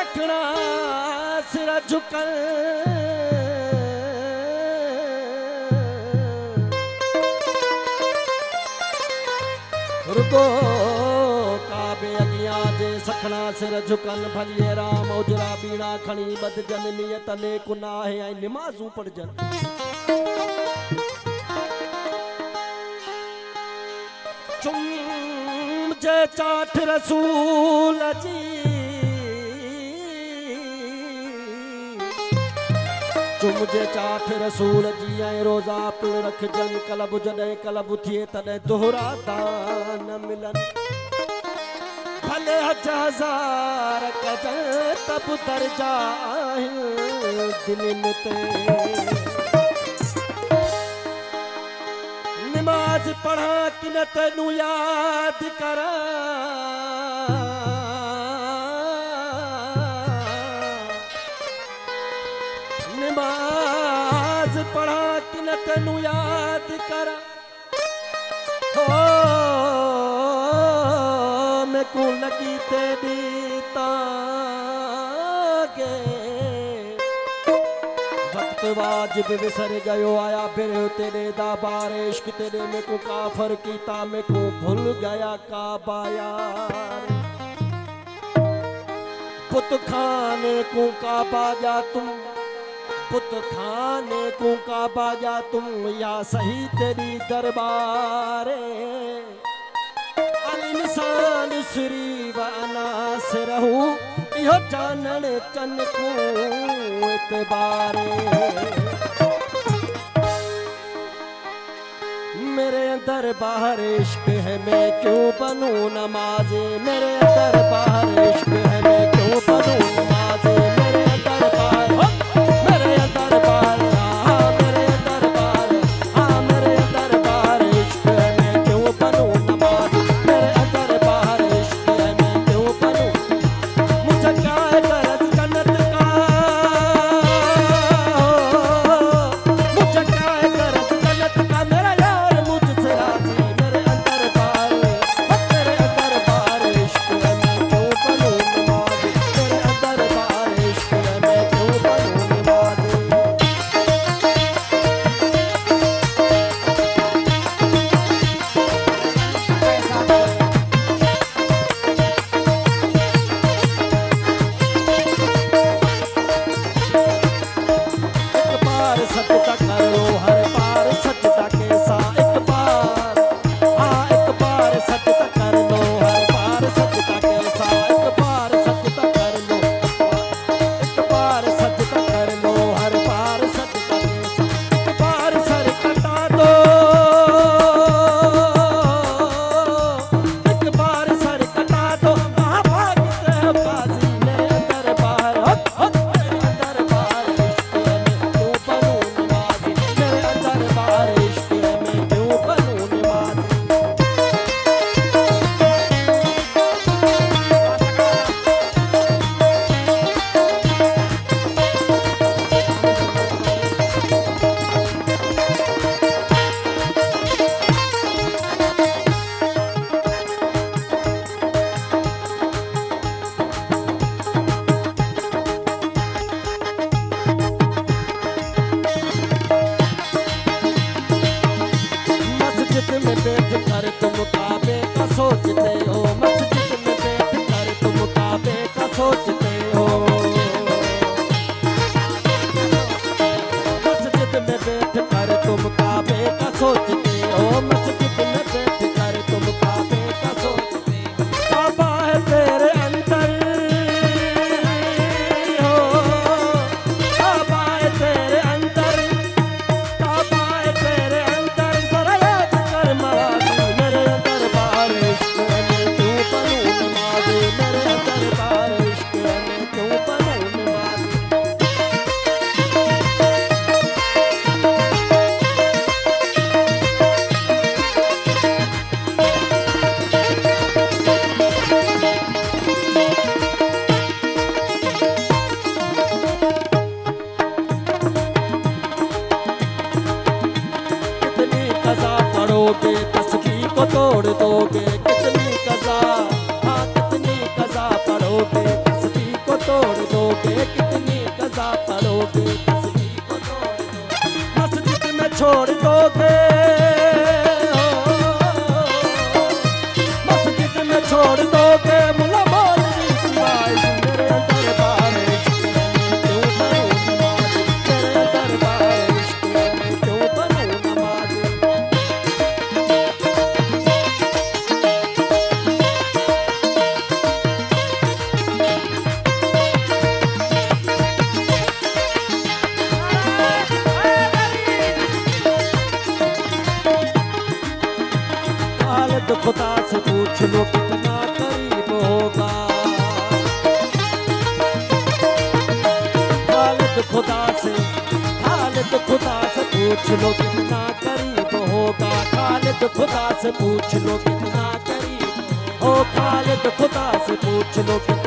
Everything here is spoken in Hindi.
सखना सिर झुकल रुको काबे अगिया जे सखना सिर झुकल भलिए राम उजरा बीड़ा खणी बद जन नियत ने कुनाह ऐं निमाज़ूं पढ़जन चुम जे चाठ रसूल जी चुम जे चाठ रसूल जी ऐं रोज़ा पिण रखजन कलब जॾहिं कलब थिए तॾहिं दोहरा दान मिलन भले हज हज़ार कजन तब दर्जा आहिनि दिलनि ते नमाज पढ़ा कि न तेनू याद करा नमाज पढ़ा कि न तेनू याद करा हो मैं को लगी तेरी तागे वक्त वाजिब विसर गयो आया फिर तेरे दा बारे इश्क तेरे में को काफर कीता में को भूल गया काबा यार पुत खाने को काबा जा तुम पुत खाने को काबा जा तुम या सही तेरी दरबारे इंसान श्री व अनास रहू यो जानन चन को एतबारे मेरे अंदर बाहर इश्क है मैं क्यों बनूं नमाज़े मेरे अंदर बाहर इश्क है मैं क्यों बनूं नमाज़े मेरे अंदर बाहर मेरे अंदर बाहर मेरे अंदर बाहर मेरे अंदर बाहर इश्क है मैं क्यों बनूं नमाज़े मेरे अंदर बाहर इश्क है मैं क्यों बनूं मुझे क्या है गरज जन्नत का मुझे क्या है गरज जन्नत का मेरा यार मुझसे राजी मेरे अंदर बाहर इश्क है मैं क्यों बनूं नमाज़े मेरे अंदर बाहर इश्क है मैं क्यों बनूं नमाज़े एक बार सजदा कर लो हर बार सजदा कैसा एक बार सजदा कर लो हर बार सजदा कैसा एक बार सजदा कर लो एक बार सजदा कर लो हर बार सजदा कैसा एक बार सर कटा दो एक बार सर कटा दो कहाँ भागते हैं बाजी मेरे अंदर बाहर मेरे अंदर बाहर इश्क है मैं क्यों बनूं नमाज़ी मेरे अंदर बाहर इश्क है मैं क्यों बनूं नमाज़ी मस्जिद में बैठ कर तुम काबे का सोचते हो मस्जिद में बैठ कर तुम काबे का सोचते हो मस्जिद में बैठ कर तुम काबे का सोचते हो मस्जिद में बैठ कर तुम काबे का सोचते हो काबा है तेरे अंदर हो काबा है तेरे अंदर काबा है तेरे अंदर जरा याद कर मवाज़ी मेरे अंदर बाहर इश्क है मैं क्यों बनूं नमाज़ी मेरे अंदर बाहर इश्क है मैं क्यों बनूं नमाज़ी कितनी कज़ा पढ़ोगे तस्बीह को तोड़ दोगे कितनी कज़ा हाँ कितनी कज़ा पढ़ोगे तस्बीह को तोड़ करोगे, कितनी कज़ा पढ़ोगे, तस्बीह को तोड़ दोगे, मस्जिद में छोड़ दोगे, मस्जिद में छोड़ दोगे, मुला मौलवी की वाइज। मेरे दरबार इश्क है मैं क्यों बनूं नमाज़ी, मेरे दरबार इश्क है मैं क्यों बनूं नमाज़ी। खालिद खुदा से पूछ लो कितना करीब होगा, खालिद खुदा से पूछ लो कितना करीब होगा, खालिद खुदा से पूछ लो कितना करीब हो, खालिद खुदा से पूछ लो कितना